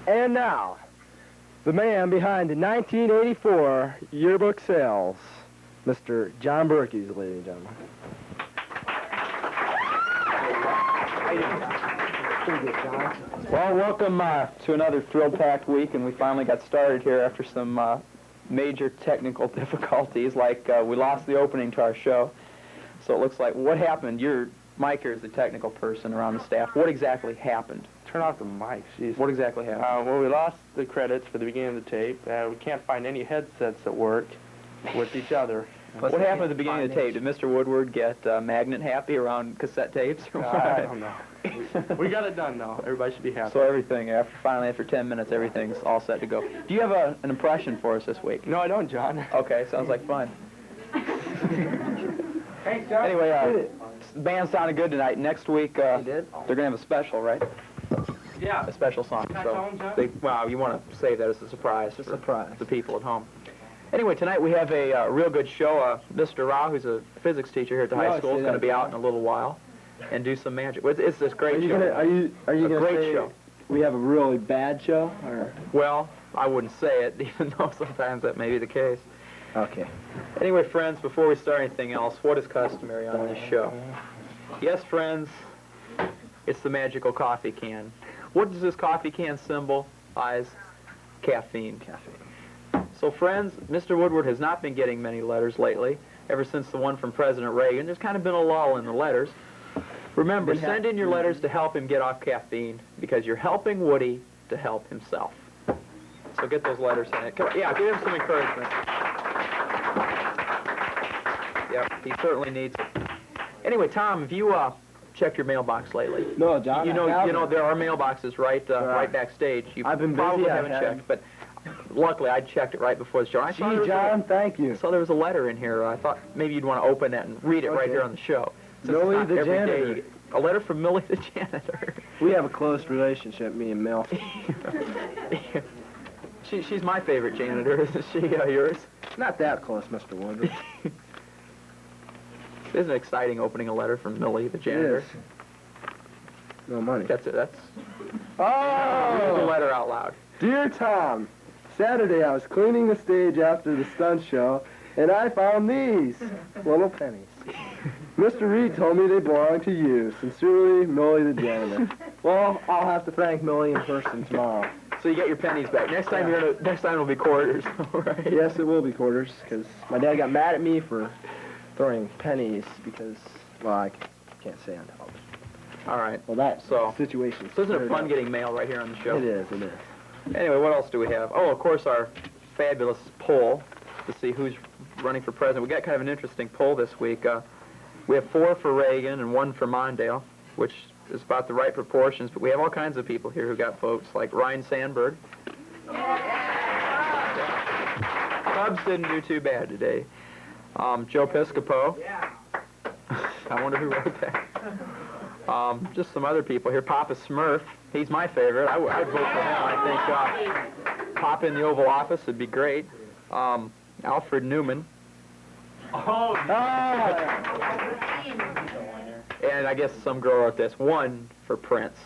And now, the man behind the 1984 yearbook sales, Mr. John Berkey's, ladies and gentlemen. Well, welcome to another thrill-packed week, and we finally got started here after some major technical difficulties, like we lost the opening to our show. So it looks like, what happened? Mike here is the technical person around the staff. What exactly happened? Turn off the mic, jeez. What exactly happened? Well, we lost the credits for the beginning of the tape. We can't find any headsets that work with each other. What happened at the beginning of the tape? Did Mr. Woodward get magnet happy around cassette tapes? I don't know. We got it done, though. Everybody should be happy. So everything, after 10 minutes, everything's all set to go. Do you have an impression for us this week? No, I don't, John. Okay, sounds like fun. Thanks, John. Anyway, the band sounded good tonight. Next week, they're going to have a special, right? Yeah. A special song. Can I So tell 'em, John? wow, you want to save that as a surprise for surprise. the people at home. Anyway, tonight we have a real good show. Mr. Rao, who's a physics teacher here at the high school, is going to be out in a little while and do some magic. It's this great show. Are you going to great say show. we have a really bad show? Or? Well, I wouldn't say it, even though sometimes that may be the case. Okay. Anyway, friends, before we start anything else, what is customary on this show? Yes, friends, it's the magical coffee can. What does this coffee can symbolize? Caffeine. So, friends, Mr. Woodward has not been getting many letters lately, ever since the one from President Reagan. There's kind of been a lull in the letters. Remember, send in your letters to help him get off caffeine, because you're helping Woody to help himself. So get those letters in it. Yeah, give him some encouragement. Yep, he certainly needs it. Anyway, Tom, have you checked your mailbox lately? No, John. You know there are mailboxes right backstage. You I've been busy. probably I haven't haven't. checked, but luckily I checked it right before the show. Gee, John, thank you. So there was a letter in here. I thought maybe you'd want to open it and read it right here on the show. Since Millie it's not the every day janitor. you get a letter from Millie the janitor. We have a close relationship, me and Mel. She's my favorite janitor, isn't she? Yours? Not that close, Mr. Woodward. Isn't it exciting opening a letter from Millie the janitor? It is. No money. That's it. Read the Oh! letter out loud. Dear Tom, Saturday I was cleaning the stage after the stunt show, and I found these little pennies. Mr. Reed told me they belong to you. Sincerely, Millie the janitor. Well, I'll have to thank Millie in person tomorrow. So you get your pennies back. Next time next time it'll be quarters, right? Yes, it will be quarters, because my dad got mad at me for throwing pennies because, well, I can't say on television. All right. Well, that situation. So isn't it fun getting mail right here on the show? It is, it is. Anyway, what else do we have? Oh, of course, our fabulous poll to see who's running for president. We got kind of an interesting poll this week. We have 4 for Reagan and 1 for Mondale, which is about the right proportions, but we have all kinds of people here who got votes, like Ryan Sandberg. Cubs didn't do too bad today. Joe Piscopo. I wonder who wrote that. Just some other people here. Papa Smurf. He's my favorite. I'd vote for him. I think Papa in the Oval Office would be great. Alfred Newman. Oh, And I guess some girl wrote this. 1 for Prince.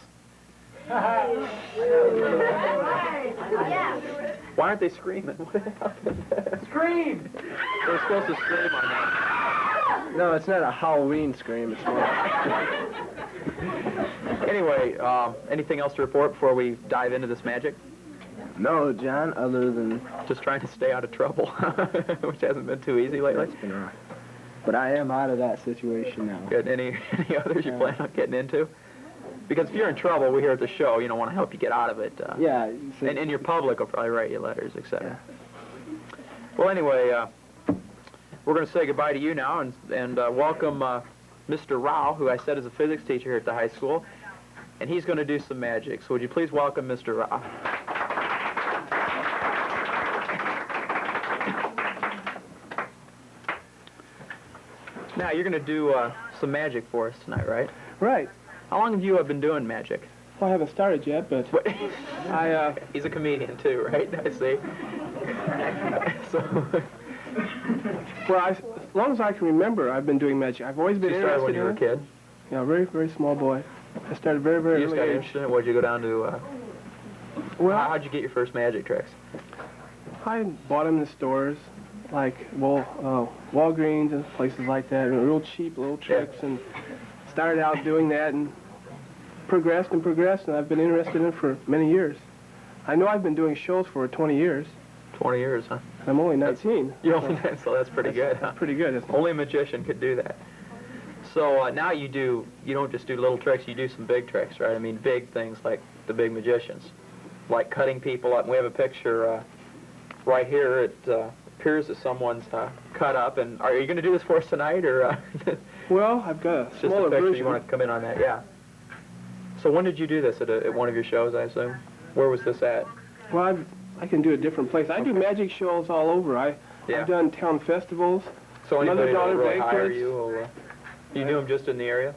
Why aren't they screaming? What happened? Scream! They're supposed to scream on that. No, it's not a Halloween scream. It's more. Anyway, anything else to report before we dive into this magic? No, John, other than... Just trying to stay out of trouble, which hasn't been too easy lately. That's been rough. But I am out of that situation now. Good. Any others you plan on getting into? Because if you're in trouble, we here at the show, you know, want to help you get out of it. Yeah. And your public will probably write you letters, etc. Yeah. Well, anyway, we're going to say goodbye to you now and welcome Mr. Rao, who I said is a physics teacher here at the high school, and he's going to do some magic. So would you please welcome Mr. Rao? Now, you're going to do some magic for us tonight, right? Right. How long have you been doing magic? Well, I haven't started yet, but He's a comedian, too, right? I see. So... well, as long as I can remember, I've been doing magic. I've always been You started interested when you were a in it. kid? Yeah, very, very small boy. I started very, very You just early got age. interested in it? What, did you go down to Well, How'd you get your first magic tricks? I bought them in the stores, like Walgreens and places like that, and real cheap little tricks, and started out doing that and progressed, and I've been interested in it for many years. I know I've been doing shows for 20 years. 20 years, huh? I'm only 19. You're only 9, so that's pretty good, huh? Pretty good, isn't it? Only a magician could do that. So now you don't just do little tricks, you do some big tricks, right? I mean, big things like the big magicians, like cutting people up. We have a picture right here. It appears as someone's cut up. And are you going to do this for us tonight, or? Well, I've got a Just a smaller picture. version. You want to come in on that? Yeah. So when did you do this? At one of your shows, I assume? Where was this at? Well, I can do a different place. I do magic shows all over. I've done town festivals. So anybody that Mother-daughter will really hire banquets. you, you knew them just in the area?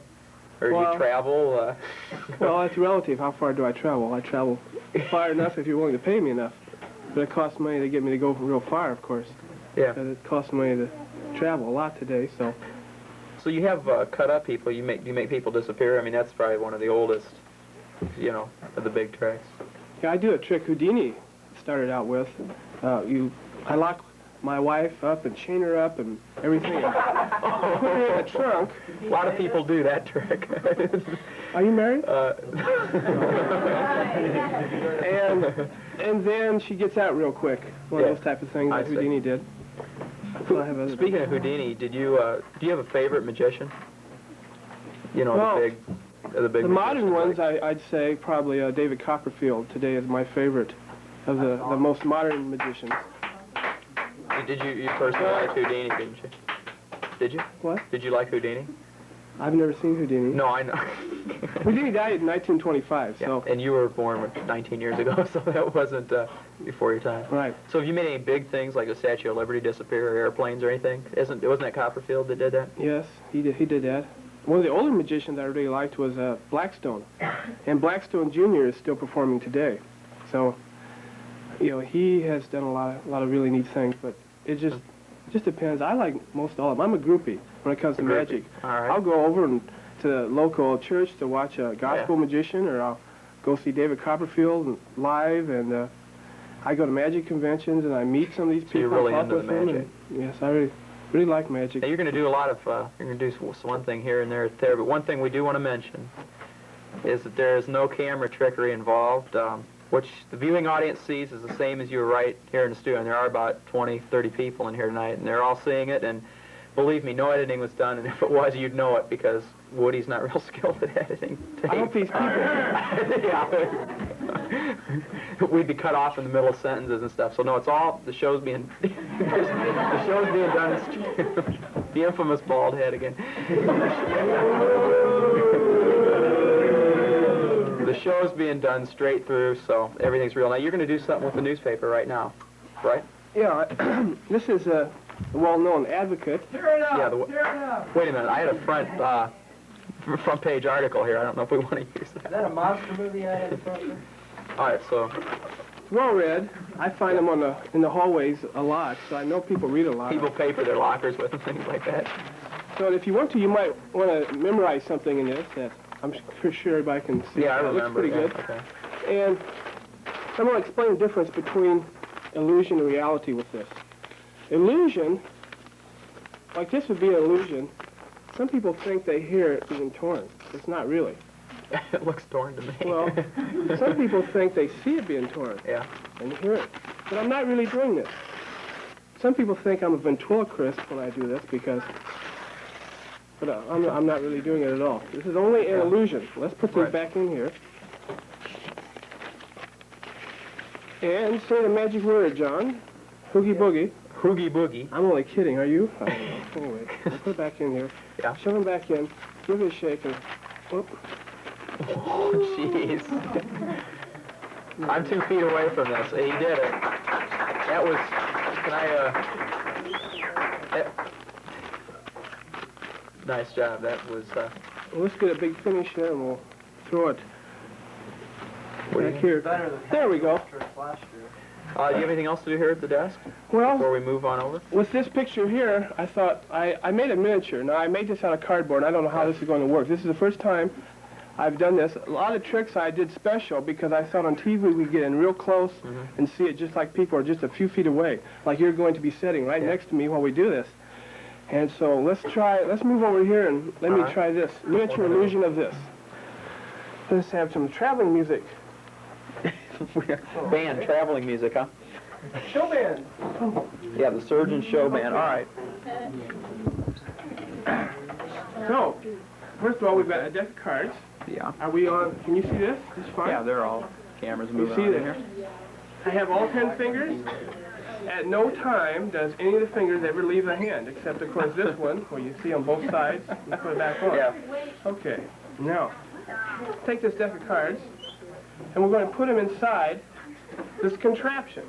Or do Well- you travel? Well, it's relative. How far do I travel? I travel far enough if you're willing to pay me enough. But it costs money to get me to go real far, of course. Yeah. Because it costs money to travel a lot today, so. So you have cut up people. You make people disappear. I mean, that's probably one of the oldest, of the big tricks. Yeah, I do a trick Houdini started out with. I lock my wife up and chain her up and everything. Put her in a trunk. A lot of people do that trick. Are you married? And then she gets out real quick. One of those type of things I that see. Houdini did. So I have other Speaking of Houdini, do you have a favorite magician? Well, the big. The modern magicians, ones, I'd say probably David Copperfield today is my favorite of the most modern magicians. Did you personally like Houdini, didn't you? Did you? What? Did you like Houdini? I've never seen Houdini. No, I know. Houdini died in 1925, Yeah, so. and you were born 19 years ago, so that wasn't before your time. Right. So have you made any big things like the Statue of Liberty disappear or airplanes or anything? Wasn't that Copperfield that did that? Yes, he did that. One of the older magicians I really liked was Blackstone. And Blackstone Jr. is still performing today. So, he has done a lot of really neat things, but it just depends. I like most all of them. I'm a groupie when it comes to magic. All right. I'll go over to the local church to watch a gospel magician, or I'll go see David Copperfield live, and I go to magic conventions and I meet some of these people. you're really talk into with the them, magic. and yes, I really like magic. Now, you're going to do a lot of, you're going to do one thing here and there, but one thing we do want to mention is that there is no camera trickery involved, which the viewing audience sees is the same as you were right here in the studio. And there are about 20, 30 people in here tonight, and they're all seeing it, and believe me, no editing was done, and if it was, you'd know it, because Woody's not real skilled at editing tape. I hope these people... Yeah. We'd be cut off in the middle of sentences and stuff. So no, it's all the show's being the show's being done. The infamous bald head again. The show's being done straight through, so everything's real. Now you're going to do something with the newspaper right now, right? Yeah, this is a well-known advocate. Yeah. Wait a minute. I had a front page article here. I don't know if we want to use that. Is that a monster movie I had in front of me? All right. So It's well-read. I find them in the hallways a lot, so I know people read a lot. people pay for their lockers with them, things like that. So if you want to, you might want to memorize something in this that I'm sure everybody can see. Yeah, I It remember. looks pretty good. Okay. And I'm going to explain the difference between illusion and reality with this. Illusion, like this would be an illusion. Some people think they hear it being torn. It's not really. It looks torn to me. Well, some people think they see it being torn Yeah. and hear it. But I'm not really doing this. Some people think I'm a ventriloquist when I do this but I'm not really doing it at all. This is only an illusion. Let's put this back in here. And say the magic word, John. Hoogie boogie. Hoogie boogie. I'm only kidding, are you? Anyway, I'll put it back in here. Yeah. Shove it back in. Give it a shake and whoop. Oh, jeez. I'm 2 feet away from this. He did it. That was. Nice job. That was. Well, let's get a big finish here and we'll throw it What do you back here. There we go. Do you have anything else to do here at the desk Well, before we move on over? with this picture here, I thought I made a miniature. Now, I made this out of cardboard. I don't know how this is going to work. This is the first time I've done this. A lot of tricks I did special because I thought on TV we get in real close and see it just like people are just a few feet away, like you're going to be sitting right next to me while we do this. And so let's move over here and let me try this. Miniature illusion of this. Let's have some traveling music. Band, traveling music, huh? Show band. Yeah, the Surgeon Show Band. All right. So, first of all, we've got a deck of cards. Yeah. Are we on? Can you see this? This is fine? Yeah, they're all cameras You moving see on that? here. I have all 10 fingers. At no time does any of the fingers ever leave the hand, except, of course, this one, where you see on both sides. Let's put it back on. Yeah. Okay. Now, take this deck of cards, and we're going to put them inside this contraption.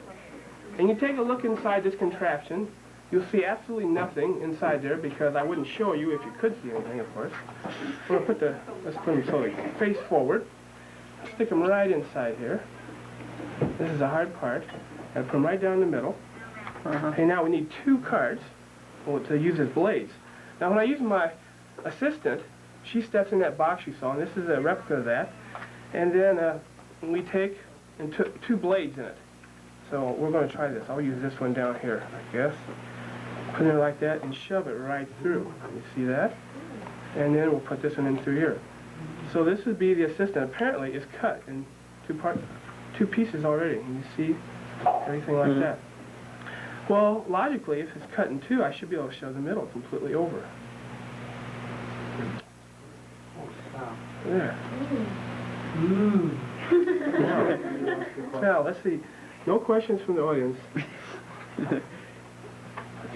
And you take a look inside this contraption, you'll see absolutely nothing inside there because I wouldn't show you if you could see anything, of course. We're going to let's put them so they face forward. Stick them right inside here. This is the hard part. And put them right down the middle. Okay, now we need 2 cards to use as blades. Now when I use my assistant, she steps in that box you saw, and this is a replica of that. And then we take and 2 blades in it. So we're going to try this. I'll use this one down here, I guess. Put it in like that and shove it right through. You see that? And then we'll put this one in through here. So this would be the assistant. Apparently it's cut in 2 pieces already. And you see everything like that. Well, logically, if it's cut in 2, I should be able to show the middle completely over. There. Now, let's see. No questions from the audience. Okay,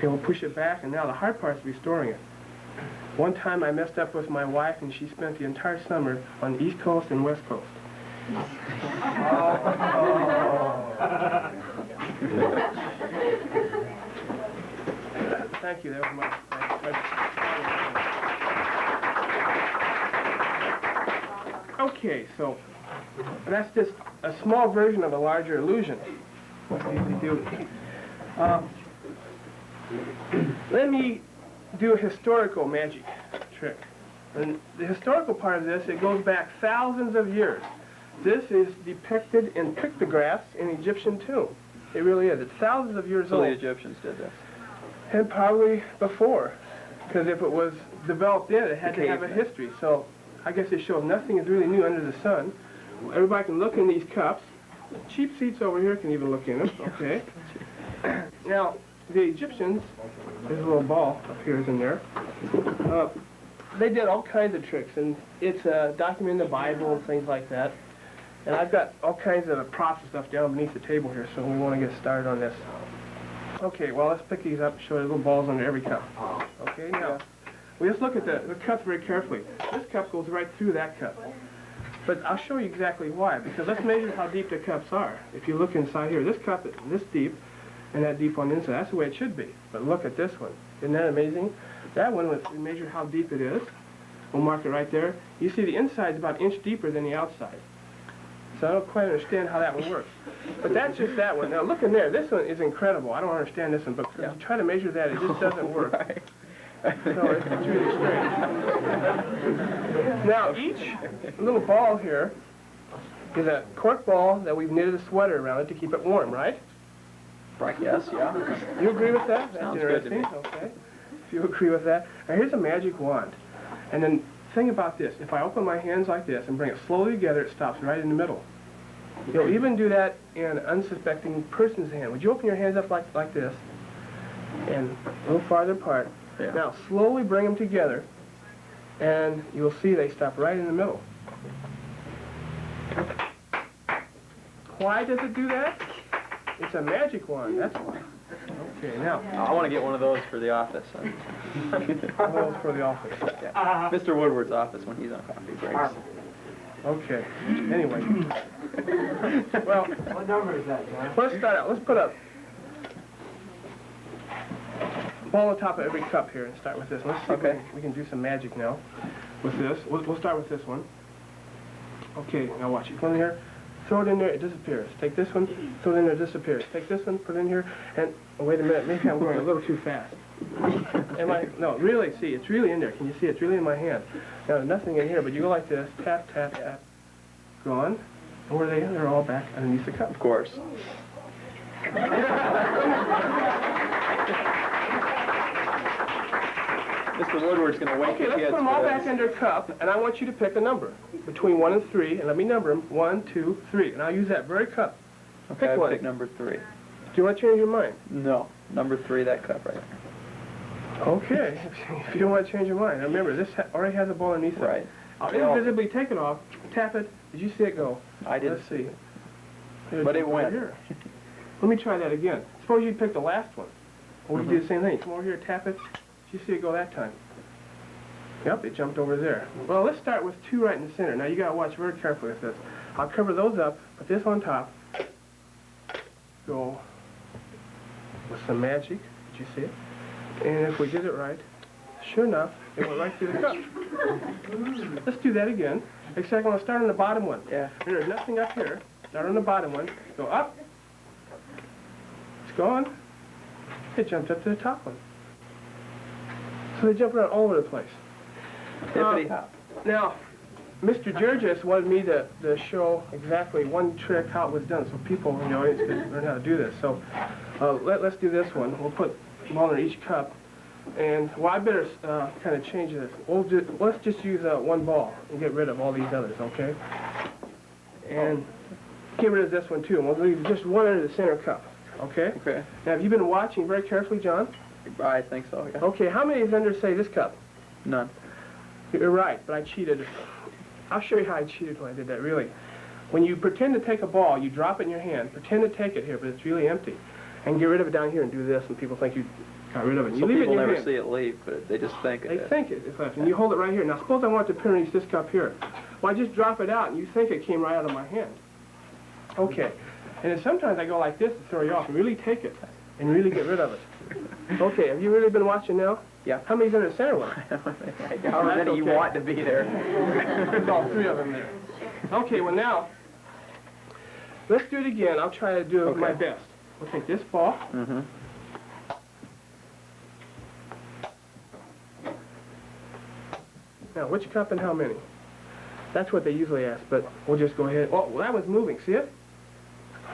we'll push it back, and now the hard part is restoring it. One time I messed up with my wife, and she spent the entire summer on the East Coast and West Coast. Thank you. That was my Okay, so that's just a small version of a larger illusion. What I usually do. Let me do a historical magic trick. And the historical part of this, it goes back thousands of years. This is depicted in pictographs in Egyptian tomb. It really is. It's thousands of years old. So the Egyptians did this. And probably before, because if it was developed in, it had to have a history. So I guess it shows nothing is really new under the sun. Everybody can look in these cups. Cheap seats over here can even look in them. Okay. Now, the Egyptians, there's a little ball up here, isn't there? They did all kinds of tricks, and it's documented in the Bible and things like that. And I've got all kinds of props and stuff down beneath the table here, so we want to get started on this. Okay, well, let's pick these up and show you little balls under every cup. Okay, now, we just look at the cups very carefully. This cup goes right through that cup. But I'll show you exactly why, because let's measure how deep the cups are. If you look inside here, this cup is this deep, and that deep on the inside. That's the way it should be. But look at this one. Isn't that amazing? That one, we measure how deep it is. We'll mark it right there. You see the inside is about an inch deeper than the outside. So I don't quite understand how that one works. But that's just that one. Now look in there. This one is incredible. I don't understand this one, but if you try to measure that, it just doesn't work. So it's really strange. Now each little ball here is a cork ball that we've knitted a sweater around it to keep it warm, right? Right, yes, yeah. You agree with that? That's Sounds good to interesting. me. Okay. If you agree with that. Now here's a magic wand. And then think about this. If I open my hands like this and bring it slowly together, it stops right in the middle. You'll even do that in an unsuspecting person's hand. Would you open your hands up like this and a little farther apart? Yeah. Now slowly bring them together and you'll see they stop right in the middle. Why does it do that? It's a magic wand, that's why. Okay, now. I want to get one of those for the office. One of those for the office. Yeah. Mr. Woodward's office when he's on coffee breaks. Okay. Anyway. Well, What number is that, John? let's start out. Let's put a ball on top of every cup here and start with this. Let's see if we can do some magic now with this. We'll start with this one. Okay, now watch. You put it in here. Throw it in there, it disappears. Take this one, throw it in there, it disappears. Take this one, put it in here, and oh, wait a minute, maybe I'm going a little too fast. No, really, see, it's really in there. Can you see? It's really in my hand. Now, there's nothing in here, but you go like this, tap, tap, tap. Gone. And where are they? They're all back underneath the cup. Of course. Mr. Woodward's going to wake Okay, the let's kids put them all for back this. in their cup, and I want you to pick a number between 1 and 3, and let me number them. 1, 2, 3, and I'll use that very cup. Okay, Pick one. pick number 3. Do you want to change your mind? No, number 3, that cup right there. Okay, if you don't want to change your mind. Now remember, this already has a ball underneath it. Right. I'll invisibly take it off, tap it. Did you see it go? I didn't Let's see. But it Over went. here. Let me try that again. Suppose you pick the last one. Or we do the same thing. Come over here, tap it. Did you see it go that time? Yep, it jumped over there. Well, let's start with 2 right in the center. Now you gotta watch very carefully with this. I'll cover those up, put this on top. Go with some magic. Did you see it? And if we did it right, sure enough, it went right through the cup. Let's do that again. Except I'm gonna start on the bottom one. Yeah. There's nothing up here. Start on the bottom one. Go up. It's gone. It jumped up to the top one. So they jump around all over the place. Hippity hop. Now, Mr. Georges wanted me to show exactly one trick how it was done, so people in the audience could learn how to do this. So let's do this one. We'll put one in each cup. And, well, I better kind of change this. Let's just use one ball and get rid of all these others, okay? And get rid of this one, too. And we'll leave just one under the center cup, okay? Okay. Now, have you been watching very carefully, John? I think so, yeah. Okay, how many is under, say, this cup? None. You're right, but I cheated. I'll show you how I cheated when I did that, really. When you pretend to take a ball, you drop it in your hand, pretend to take it here, but it's really empty. And get rid of it down here and do this, and people think you got rid of it. So You leave it in people your never hand. see it leave, but they just think it They is. think it's left, and you hold it right here. Now, suppose I want to put underneath this cup here. Well, I just drop it out, and you think it came right out of my hand. Okay. And then sometimes I go like this to throw you off and really take it and really get rid of it. Okay, have you really been watching now? Yeah. How many's in the center one? How many you okay. want to be there? There's all 3 of them there. Okay, well now, let's do it again. I'll try to do Okay. my best. We'll take this ball. Mm-hmm. Now, which cup and how many? That's what they usually ask, but we'll just go ahead. Oh, well, that was moving. See it?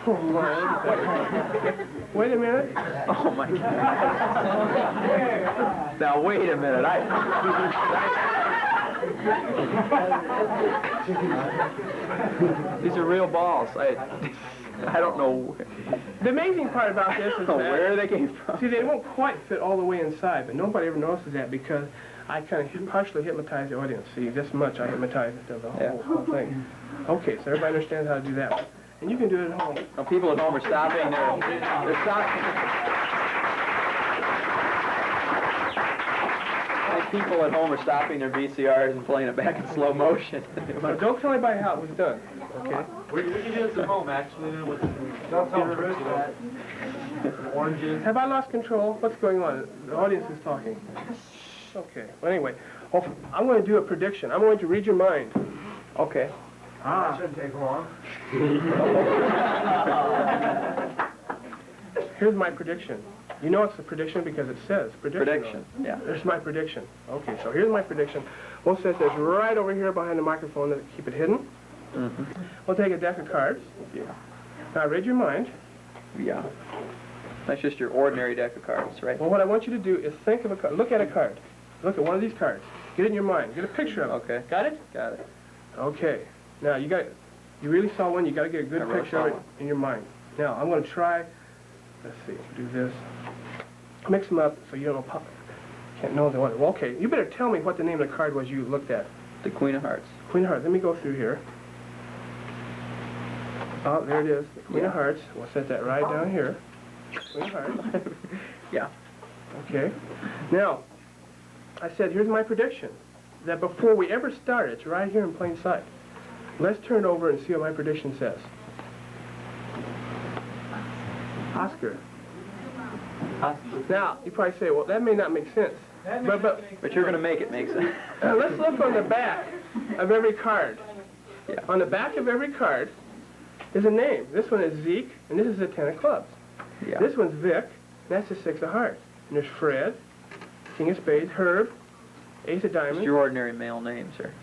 Oh, my. Wait a minute. Oh, my God. Now, wait a minute. These are real balls. I don't know. The amazing part about this is that, Where they came from. see, they won't quite fit all the way inside, but nobody ever notices that because I kind of partially hypnotize the audience. See, this much I hypnotize the whole thing. Okay, so everybody understands how to do that one. And you can do it at home. Well, people at home are stopping. They're stopping. People at home are stopping their VCRs and playing it back in slow motion. But don't tell anybody how it was done, okay? We can do this at home, actually, with oranges. Have I lost control? What's going on? The audience is talking. Okay. Well, anyway, I'm going to do a prediction. I'm going to read your mind. Okay. That shouldn't take long. Here's my prediction. You know it's a prediction because it says prediction. Prediction. Yeah. There's my prediction. Okay, so here's my prediction. We'll set this right over here behind the microphone to keep it hidden. Mm-hmm. We'll take a deck of cards. Yeah. Now, read your mind. Yeah. That's just your ordinary deck of cards, right? Well, what I want you to do is think of a card. Look at a card. Look at one of these cards. Get it in your mind. Get a picture of it. Okay. Got it? Got it. Okay. Now, you really saw one. You got to get a good I really picture saw of it one. in your mind. Now, I'm going to try. Let's see. Do this. Mix them up so you don't know. Can't know the order. Well, okay. You better tell me what the name of the card was you looked at. The Queen of Hearts. Queen of Hearts. Let me go through here. Oh, there it is. The Queen of Hearts. We'll set that right down here. Queen of Hearts. Yeah. Okay. Now, I said, here's my prediction. That before we ever start, it's right here in plain sight. Let's turn it over and see what my prediction says. Oscar. Now, you probably say, well, that may not make sense. But you're going to make it make sense. Let's look on the back of every card. Yeah. On the back of every card is a name. This one is Zeke, and this is the 10 of clubs. Yeah. This one's Vic, and that's the 6 of hearts. And there's Fred, king of spades, Herb, ace of Just diamonds. your ordinary male names here.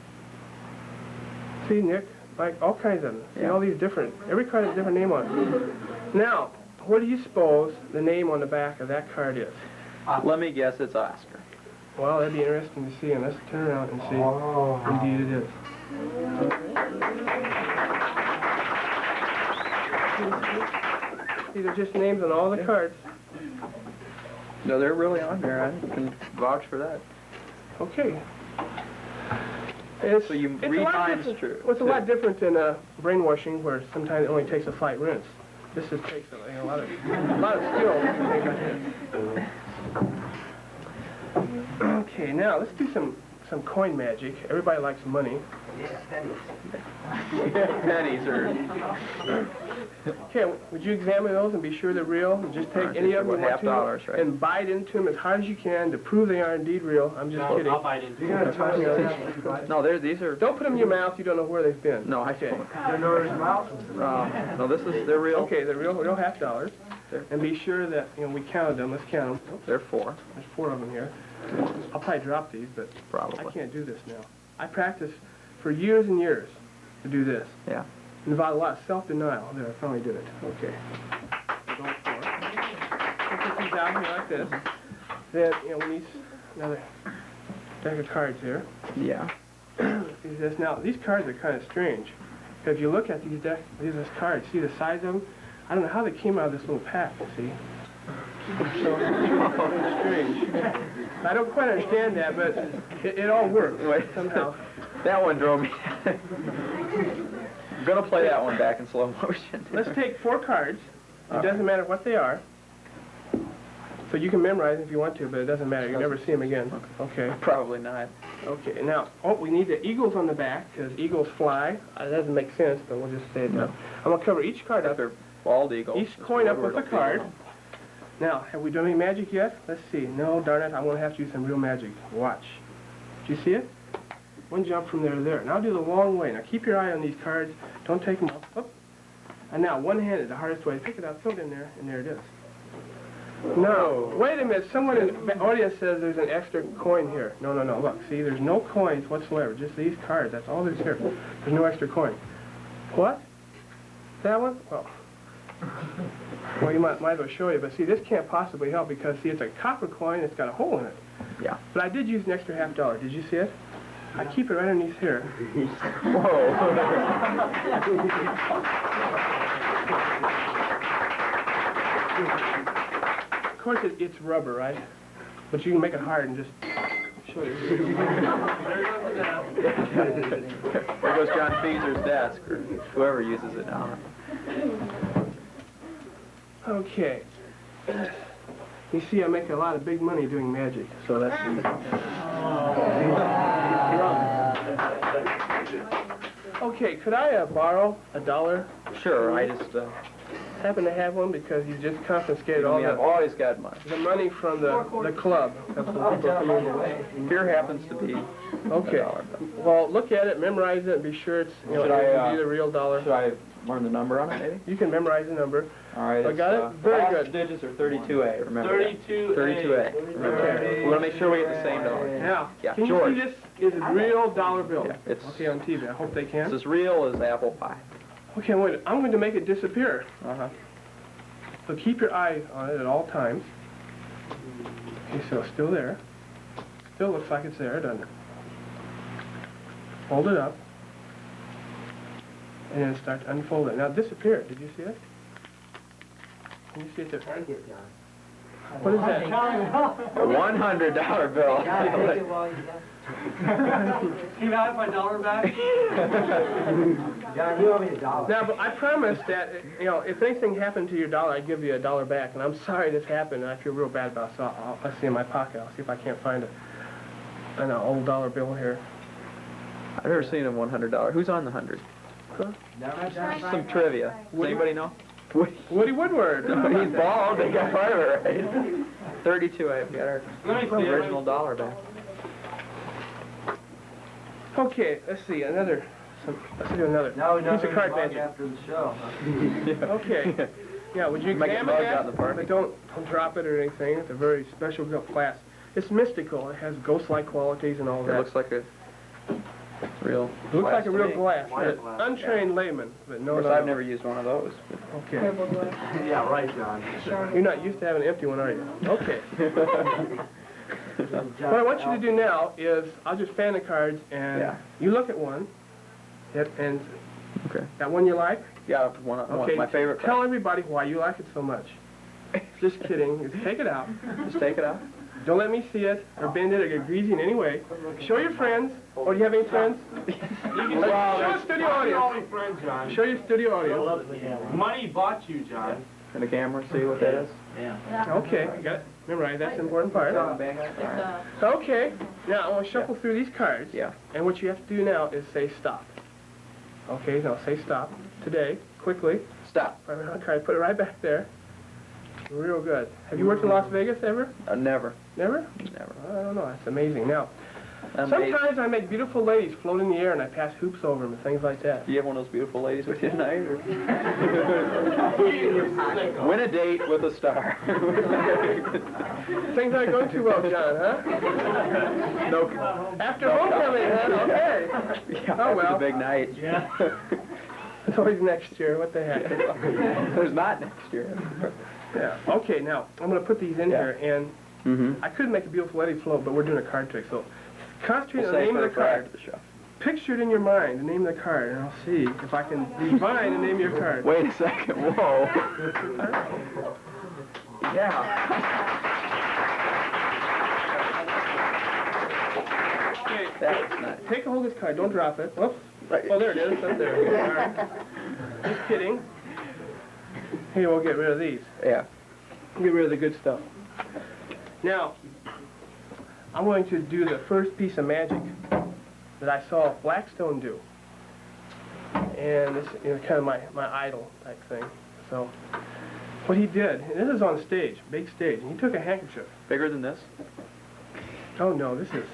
See, Nick, like all kinds of them. See, Yeah. all these different, every card has a different name on it. Now, what do you suppose the name on the back of that card is? Let me guess, it's Oscar. Well, that'd be interesting to see, and let's turn around and see. Indeed it is. These are just names on all the cards. No, they're really on there. I can vouch for that. Okay. It's, So you it's a read lot minds different. true. Well, it's a lot different than brainwashing, where sometimes it only takes a slight rinse. This just takes a lot of skill and things like this. Okay, now let's do some coin magic. Everybody likes money. Pennies are Okay, would you examine those and be sure they're real? And just take any of them you want to $half, right? and bite into them as hard as you can to prove they are indeed real. I'm just kidding. I'll bite into no, these are. Don't put them in your mouth. You don't know where they've been. No, I Okay. don't. No, they're real. Okay, they're real $half. And be sure that, we counted them. Let's count them. They're 4, There's 4 of them here. I'll probably drop these, but probably. I can't do this now. I practiced for years and years to do this. Yeah. It involved a lot of self-denial. There, I finally did it. Okay. So going 4. I'll put these down here like this. Then, we need another deck of cards here. Yeah. See this? Now, these cards are kind of strange. Because if you look at these cards, see the size of them? I don't know how they came out of this little pack, see? So, it's strange. I don't quite understand that, but it all works somehow. That one drove me. I'm going to play that one back in slow motion. Let's take 4 cards. It doesn't matter what they are. So you can memorize them if you want to, but it doesn't matter. You'll never see them again. Okay. Probably not. Okay, now, we need the eagles on the back, because eagles fly. That doesn't make sense, but we'll just say it now. I'm going to cover each card up. They're bald eagles. Each coin up with a card. Now, have we done any magic yet? Let's see. No, darn it, I'm going to have to do some real magic. Watch. Did you see it? One jump from there to there. Now do the long way. Now keep your eye on these cards. Don't take them off. Up. And now, one-handed, the hardest way. Pick it up, throw it in there, and there it is. No. Wait a minute. Someone in the audience says there's an extra coin here. No. Look, see, there's no coins whatsoever. Just these cards. That's all there's here. There's no extra coin. What? That one? Well, you might as well show you, but see, this can't possibly help because, see, it's a copper coin, it's got a hole in it. Yeah. But I did use an extra $half. Did you see it? I keep it right underneath here. Whoa. Of course, it's rubber, right? But you can make it hard and just show you. There goes John Feeser's desk, or whoever uses it now. Okay. You see, I make a lot of big money doing magic, so that's... Okay, could I borrow $1? Sure, I just, Happen to have one because you just confiscated all I've always got money. the money from the club. That's what people come in. Here happens to be Okay. $1. Well, look at it, memorize it, and be sure it's Should I, it can be the real dollar. Should I learn the number on it, maybe? You can memorize the number. All right. I got it? Very last good. digits are 32A, remember that. 32A. 32A. Remember that. Okay. We want to make sure we get the same dollar. Now, Yeah, can George. you see this is a real dollar bill? Yeah, it's Okay, on TV. I hope they can. it's as real as apple pie. Okay, wait. I'm going to make it disappear. Uh-huh. So keep your eye on it at all times. Okay, so it's still there. Still looks like it's there, doesn't it? Hold it up. And then start to unfold it. Now it disappeared. Did you see it? Can you see it there? What is that? A $100 bill. Can I have my dollar back? John, you owe me $1. Now, but I promised that, if anything happened to your dollar, I'd give you $1 back. And I'm sorry this happened, and I feel real bad about it. So I'll see in my pocket. I'll see if I can't find an old dollar bill here. I've never seen a $100. Who's on the 100? Huh? Some trivia. Does anybody know? Woody Woodward. He's bald. They got part of it right. 32A. We got our original dollar back. Okay, let's see. Let's do another. Now we know piece of card magic. after the show. Okay. Yeah, would you Might get examine bugged that? out in the park. But don't drop it or anything. It's a very special class. it's mystical. It has ghost-like qualities and all It that. looks like a real. It looks like a real to me. glass. Wire but glass. Untrained layman, but Of no, course, no. I've never used one of those. Okay. Yeah, right, John. You're not used to having an empty one, are you? Okay. What I want you to do now is I'll just fan the cards and Yeah. you look at one. And Okay. that one you like? Yeah, one Okay. my favorite. Tell everybody why you like it so much. Just kidding. Just take it out. Just take it out. Don't let me see it or bend it or get greasy in any way. Show your friends. Or do you have any friends? Show the studio audience. Friend, John. Show your studio audience. Money bought you, John. And the camera, see what that is. Okay, you got it. Memorize, that's the important part. Okay, now I want to shuffle through these cards. Yeah. And what you have to do now is say stop. Okay, now say stop. Today, quickly. Stop. Right on the card, put it right back there. Real good. Have you worked in Las Vegas ever? Never. Never? Never. I don't know, that's amazing. Now, Amazing. sometimes I make beautiful ladies float in the air and I pass hoops over them and things like that. Do you have one of those beautiful ladies with you tonight? Or? Win a date with a star. Things aren't going too well, John, huh? No. After homecoming, huh? Okay. Yeah, Oh, well. It's a big night. It's always next year, what the heck. There's not next year. Yeah. Okay, now, I'm going to put these in Yeah. here, and Mm-hmm. I could make a beautiful lady float, but we're doing a card trick, so concentrate on the name of the prior card. to the show. Picture it in your mind, the name of the card, and I'll see if I can divine the name of your card. Wait a second. Whoa. Yeah. Okay, That's nice. take a hold of this card, don't drop it. Whoops. Right. Oh, there it is, up there. All right. Just kidding. Here, we'll get rid of these. Yeah. Get rid of the good stuff. Now, I'm going to do the first piece of magic that I saw Blackstone do. And this is kind of my idol type thing. So, what he did, and this is on stage, big stage, and he took a handkerchief. Bigger than this? Oh no, this is...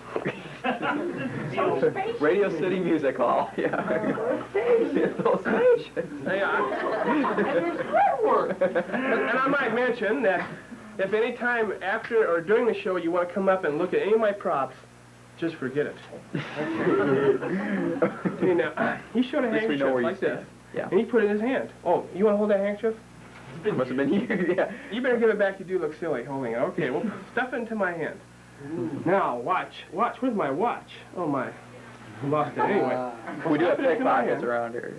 Radio City Music Hall. Yeah. Those stations. And I might mention that if any time after or during the show you want to come up and look at any of my props, just forget it. See, now, he showed a At least we handkerchief know where you like this, stand. Yeah. and he put it in his hand. Oh, you want to hold that handkerchief? Must have been you. Yeah. You better give it back. You do look silly holding it. Okay, well, stuff it into my hand. Now, watch. Where's my watch? Oh, my. I lost it anyway. We do have Stuff it into my pickpockets hand. around here.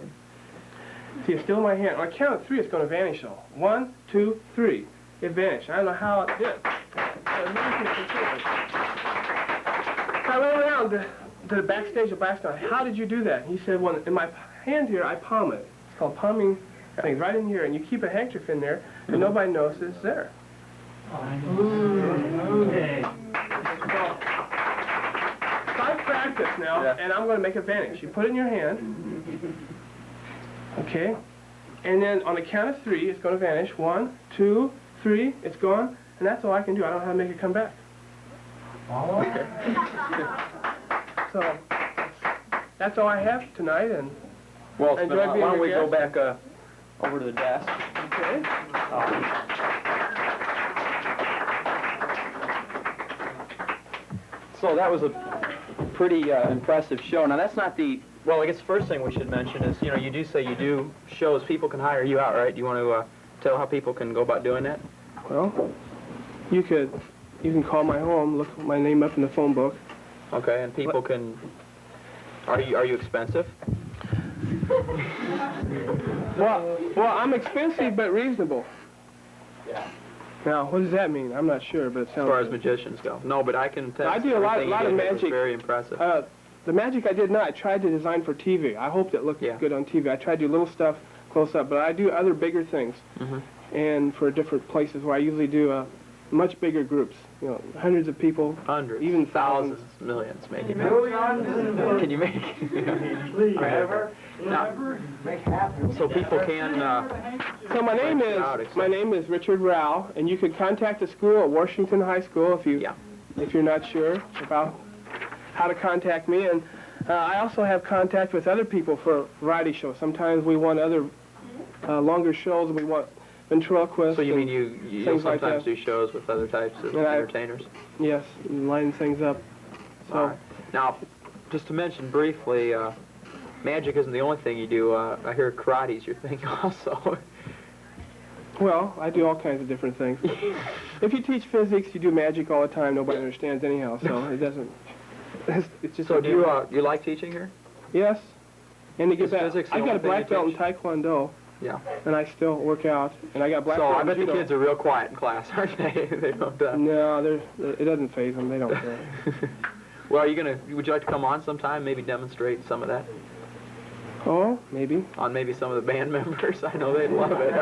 See, it's still in my hand. On a count of 3, it's going to vanish, though. 1, 2, 3. It vanished. I don't know how it did. I went around to the backstage of Blackstone. How did you do that? He said, well, in my hand here, I palm it. It's called palming things, right in here. And you keep a handkerchief in there, and nobody knows it's there. Okay. So I've practiced now, Yeah. and I'm going to make it vanish. You put it in your hand. Okay. And then on the count of 3, it's going to vanish. 1, 2, 3, it's gone. And that's all I can do. I don't know how to make it come back. So that's all I have tonight. And Well, it's been Enjoy a- being why don't your we go guest. back over to the desk? okay. So that was a pretty impressive show. Now that's not the, well, I guess the first thing we should mention is, you know, you do say you do shows, people can hire you out, right? Do you want to tell how people can go about doing that? Well, you can call my home, look my name up in the phone book. Okay, and people can, are you expensive? Well, I'm expensive but reasonable. Yeah. Now, what does that mean? I'm not sure, but it As sounds far as good. magicians go. No, but I can tell. I do a lot of It was magic. very impressive. The magic I did not, I tried to design for TV. I hoped it looked Yeah. good on TV. I tried to do little stuff close up, but I do other bigger things. Mhm. And for different places where I usually do much bigger groups, you know, hundreds of people. Hundreds, Even thousands, millions, maybe. Can you make? Now, so people can. So my name is Richard Rao, and you can contact the school at Washington High School if you're not sure about how to contact me. And I also have contact with other people for variety shows. Sometimes we want other longer shows, and we want ventriloquist. So you mean and you things like sometimes that. do shows with other types of And entertainers? Yes, and line things up. So, All right. Now, just to mention briefly, magic isn't the only thing you do. I hear karate's your thing also. well, I do all kinds of different things. If you teach physics, you do magic all the time. Nobody understands anyhow, so it doesn't. It's just. So do you like teaching here? Yes. And to get Is back, physics the I've got a only thing black you belt in teach? Taekwondo, Yeah. and I still work out. And I got black So belt I in bet the judo. kids are real quiet in class, aren't they? They don't. No, it doesn't faze them. They don't care. Well, would you like to come on sometime, maybe demonstrate some of that Oh, maybe. on maybe some of the band members? I know they'd love it.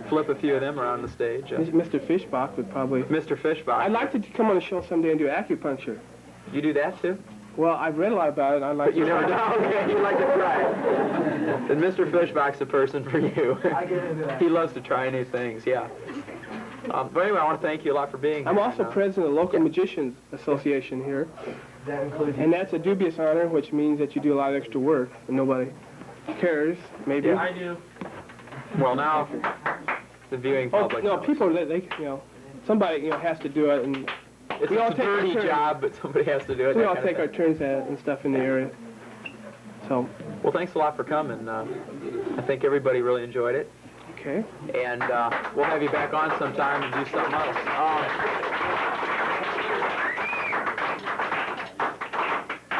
Flip a few of them around the stage. Mr. Fishbach would probably. Mr. Fishbach. I'd like to come on the show someday and do acupuncture. You do that too? Well, I've read a lot about it. I'd like But you to. never know. Okay, you'd like to try it. Then Mr. Fishbach's the person for you. I get into that. He loves to try new things, yeah. But anyway, I want to thank you a lot for being here. I'm also And, president of the Local Magicians Association here, That includes and that's a dubious honor, which means that you do a lot of extra work, and nobody cares, maybe. Yeah, I do. Well, now, the viewing Oh, public no, knows. people, they somebody, has to do it, and It's we all a take our dirty turn. job, but somebody has to do it. we that all kind of take our thing. turns at it and stuff in the area. So, Well, thanks a lot for coming. I think everybody really enjoyed it. okay. And we'll have you back on sometime and do something else.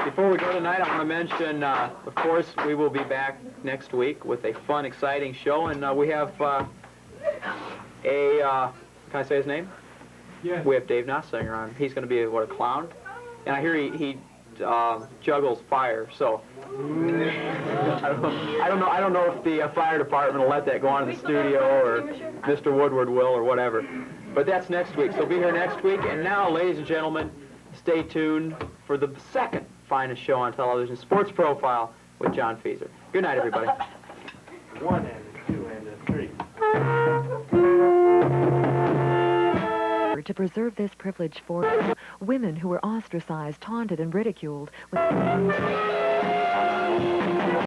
Before we go tonight, I want to mention, of course, we will be back next week with a fun, exciting show, and we have can I say his name? Yes. We have Dave Nossinger on. He's going to be, a clown? And I hear he juggles fire, so I don't know if the fire department will let that go on in the studio, or Mr. Woodward will, or whatever. But that's next week, so be here next week. And now, ladies and gentlemen, stay tuned for the second finest show on television, Sports Profile with John Feaser. Good night, everybody. 1 and a 2 and a 3. To preserve this privilege for women who were ostracized, taunted, and ridiculed.